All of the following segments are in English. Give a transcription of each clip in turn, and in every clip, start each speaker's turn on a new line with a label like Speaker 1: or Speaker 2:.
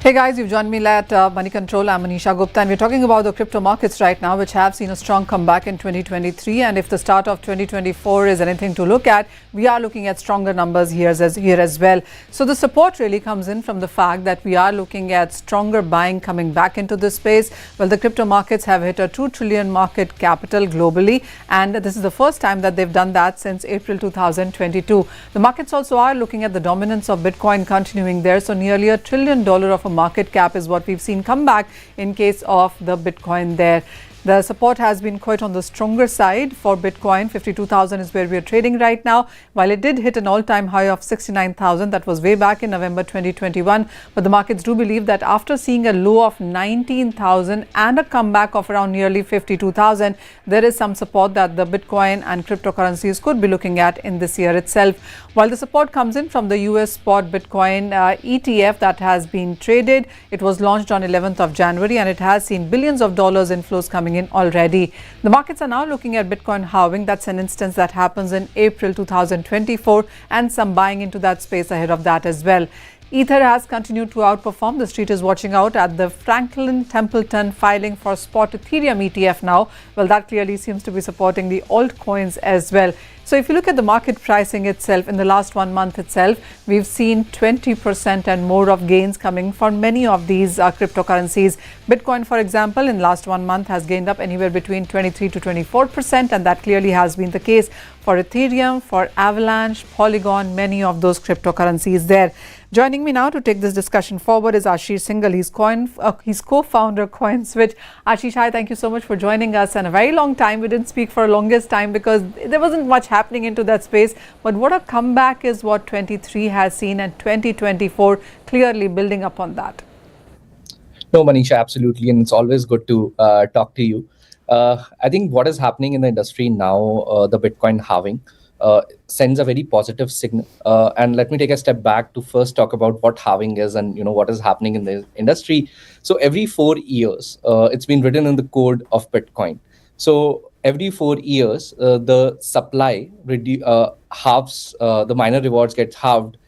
Speaker 1: Hey guys, you've joined me at Moneycontrol. I'm Manisha Gupta, and we're talking about the crypto markets right now, which have seen a strong comeback in 2023. And if the start of 2024 is anything to look at, we are looking at stronger numbers here as well. So the support really comes in from the fact that we are looking at stronger buying coming back into this space. Well, the crypto markets have hit a 2 trillion market capital globally, and this is the first time that they've done that since April 2022. The markets also are looking at the dominance of Bitcoin continuing there. So nearly $1 trillion of a market cap is what we've seen come back in case of the Bitcoin there. The support has been quite on the stronger side for Bitcoin. 52,000 is where we are trading right now. While it did hit an all-time high of 69,000, that was way back in November 2021. But the markets do believe that after seeing a low of 19,000 and a comeback of around nearly 52,000, there is some support that the Bitcoin and cryptocurrencies could be looking at in this year itself. While the support comes in from the US spot Bitcoin ETF that has been traded, it was launched on 11th of January and it has seen billions of dollars inflows coming in already. The markets are now looking at Bitcoin halving. That's an instance that happens in April 2024, and some buying into that space ahead of that as well. Ether has continued to outperform. The street is watching out at the Franklin Templeton filing for spot Ethereum ETF now. Well, that clearly seems to be supporting the altcoins as well. So if you look at the market pricing itself, in the last 1 month itself, we've seen 20% and more of gains coming for many of these cryptocurrencies. Bitcoin, for example, in last 1 month has gained up anywhere between 23 to 24%, and that clearly has been the case for Ethereum, for Avalanche, Polygon, many of those cryptocurrencies there. Joining me now to take this discussion forward is Ashish Singhal. He's co-founder Coinswitch. Ashish, hi, thank you so much for joining us. And a very long time, we didn't speak for a longest time because there wasn't much happening into that space. But what a comeback is what 23 has seen, and 2024 clearly building up on that.
Speaker 2: No, Manisha, absolutely. And it's always good to talk to you. I think what is happening in the industry now, the Bitcoin halving, sends a very positive signal. And let me take a step back to first talk about what halving is and what is happening in the industry. So every 4 years, it's been written in the code of Bitcoin. So every 4 years, the supply halves, the miner rewards get halved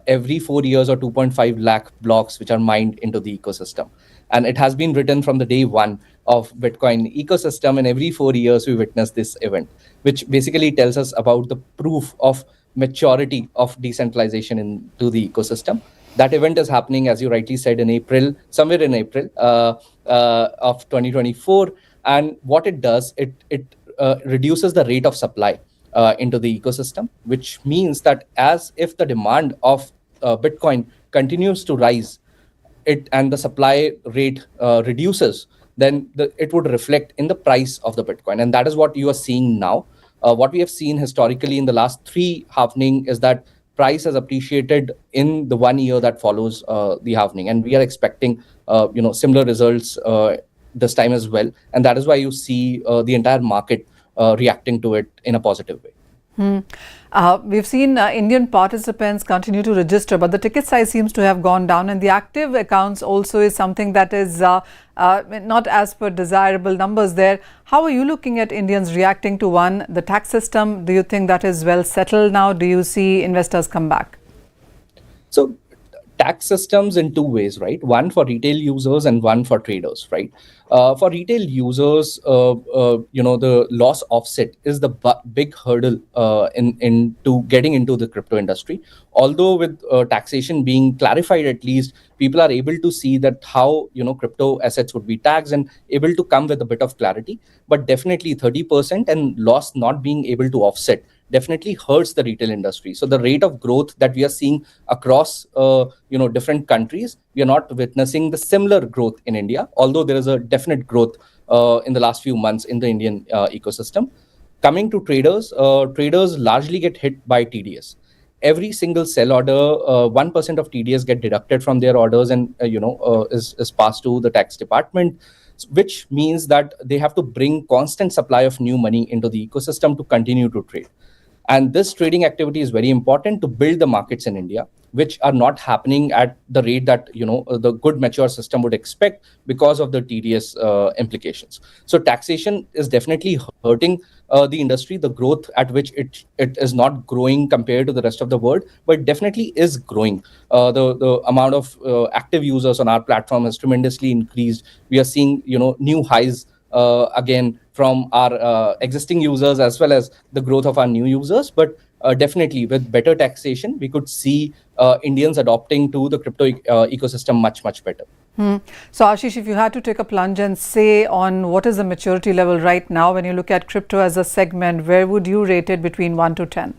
Speaker 2: every 4 years, or 2.5 lakh blocks which are mined into the ecosystem. And it has been written from the day one of Bitcoin ecosystem, and every 4 years we witness this event, which basically tells us about the proof of maturity of decentralization into the ecosystem. That event is happening, as you rightly said, in April, somewhere in April of 2024. And what it does, it reduces the rate of supply into the ecosystem, which means that as if the demand of Bitcoin continues to rise, and the supply rate reduces, then it would reflect in the price of the Bitcoin. And that is what you are seeing now. What we have seen historically in the last 3 halving is that price has appreciated in the 1 year that follows the halving. And we are expecting similar results this time as well. And that is why you see the entire market reacting to it in a positive way.
Speaker 1: We've seen Indian participants continue to register, but the ticket size seems to have gone down, and the active accounts also is something that is not as per desirable numbers there. How are you looking at Indians reacting to the tax system? Do you think that is well settled now? Do you see investors come back?
Speaker 2: So tax systems in 2 ways, right? One for retail users and one for traders, right? For retail users, the loss offset is the big hurdle into getting into the crypto industry. Although with taxation being clarified, at least people are able to see that how crypto assets would be taxed and able to come with a bit of clarity. But definitely 30% and loss not being able to offset definitely hurts the retail industry. So the rate of growth that we are seeing across different countries, we are not witnessing the similar growth in India, although there is a definite growth in the last few months in the Indian ecosystem. Coming to traders, traders largely get hit by TDS. Every single sell order, 1% of TDS get deducted from their orders and is passed to the tax department, which means that they have to bring constant supply of new money into the ecosystem to continue to trade. And this trading activity is very important to build the markets in India. which are not happening at the rate that the good mature system would expect because of the TDS implications. So taxation is definitely hurting the industry, the growth at which it is not growing compared to the rest of the world, but it definitely is growing. The amount of active users on our platform has tremendously increased. We are seeing new highs again from our existing users as well as the growth of our new users. But definitely with better taxation, we could see Indians adopting to the crypto ecosystem much better.
Speaker 1: So Ashish, if you had to take a plunge and say on what is the maturity level right now when you look at crypto as a segment, where would you rate it between 1 to 10?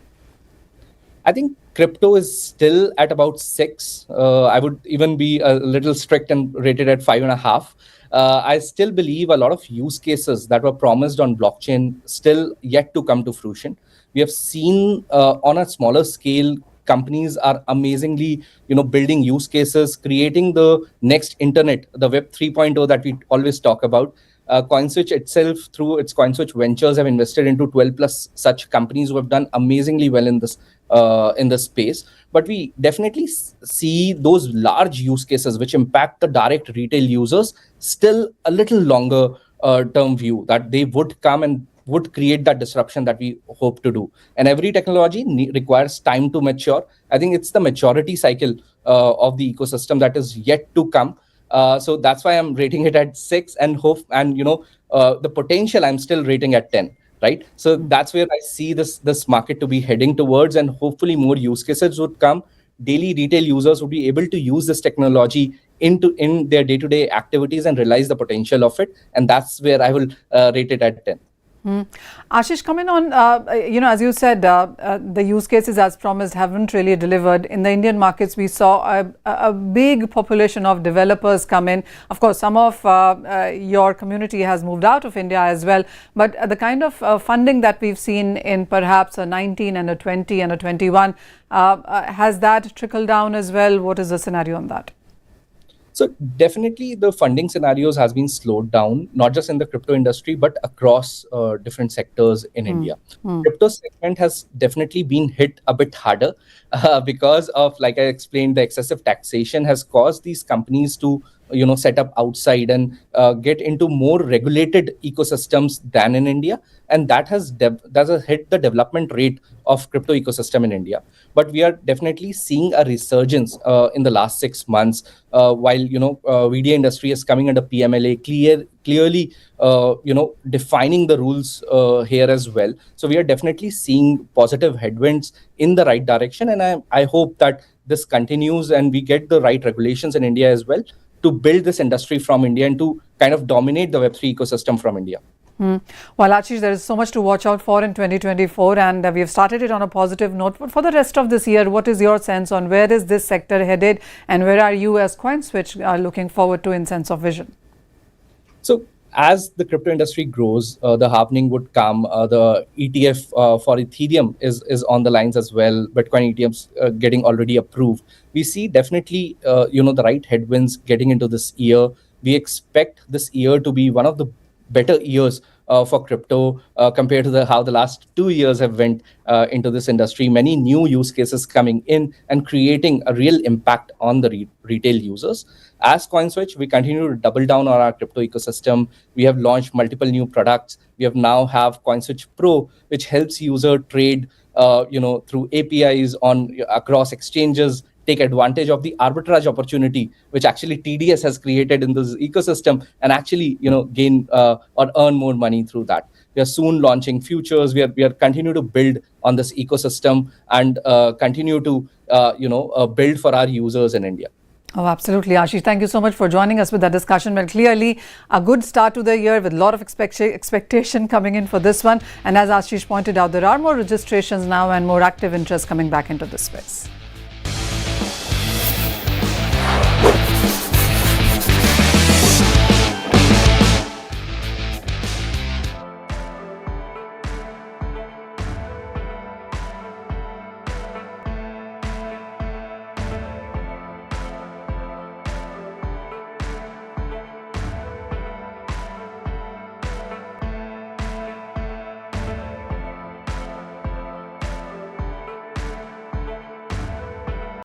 Speaker 2: I think crypto is still at about 6. I would even be a little strict and rate it at 5.5. I still believe a lot of use cases that were promised on blockchain still yet to come to fruition. We have seen on a smaller scale, companies are amazingly, building use cases, creating the next internet, the Web 3.0 that we always talk about. Coinswitch itself, through its Coinswitch Ventures, have invested into 12 plus such companies who have done amazingly well in this space. But we definitely see those large use cases which impact the direct retail users still a little longer term view, that they would come and would create that disruption that we hope to do. And every technology requires time to mature. I think it's the maturity cycle of the ecosystem that is yet to come. So that's why I'm rating it at 6, and the potential I'm still rating at 10. Right. So that's where I see this market to be heading towards, and hopefully more use cases would come. Daily retail users would be able to use this technology in their day-to-day activities and realize the potential of it. And that's where I will rate it at 10.
Speaker 1: Ashish, coming on, as you said, the use cases as promised haven't really delivered. In the Indian markets, we saw a big population of developers come in. Of course, some of your community has moved out of India as well. But the kind of funding that we've seen in perhaps a 19 and a 20 and a 21, has that trickled down as well? What is the scenario on that?
Speaker 2: So definitely the funding scenarios has been slowed down, not just in the crypto industry, but across different sectors in India. Crypto segment has definitely been hit a bit harder because of, like I explained, the excessive taxation has caused these companies to set up outside and get into more regulated ecosystems than in India. And that has hit the development rate of crypto ecosystem in India. But we are definitely seeing a resurgence in the last 6 months, while VDA industry is coming under PMLA, clearly defining the rules here as well. So we are definitely seeing positive headwinds in the right direction, and I hope that this continues and we get the right regulations in India as well to build this industry from India and to kind of dominate the Web3 ecosystem from India.
Speaker 1: Well, Ashish, there is so much to watch out for in 2024, and we have started it on a positive note. But for the rest of this year, what is your sense on where is this sector headed, and where are you as Coinswitch looking forward to in sense of vision? So
Speaker 2: as the crypto industry grows, the halving would come. The ETF for Ethereum is on the lines as well. Bitcoin ETFs getting already approved. We see definitely the right headwinds getting into this year. We expect this year to be one of the better years for crypto compared to how the last 2 years have went into this industry. Many new use cases coming in and creating a real impact on the retail users. As Coinswitch, we continue to double down on our crypto ecosystem. We have launched multiple new products. We have now have Coinswitch Pro, which helps user trade through APIs across exchanges, take advantage of the arbitrage opportunity which actually TDS has created in this ecosystem, and actually gain or earn more money through that. We are soon launching futures. We are continue to build on this ecosystem and continue to build for our users in India.
Speaker 1: Oh, absolutely, Ashish. Thank you so much for joining us with that discussion. Well, clearly a good start to the year with a lot of expectation coming in for this one. And as Ashish pointed out, there are more registrations now and more active interest coming back into this space.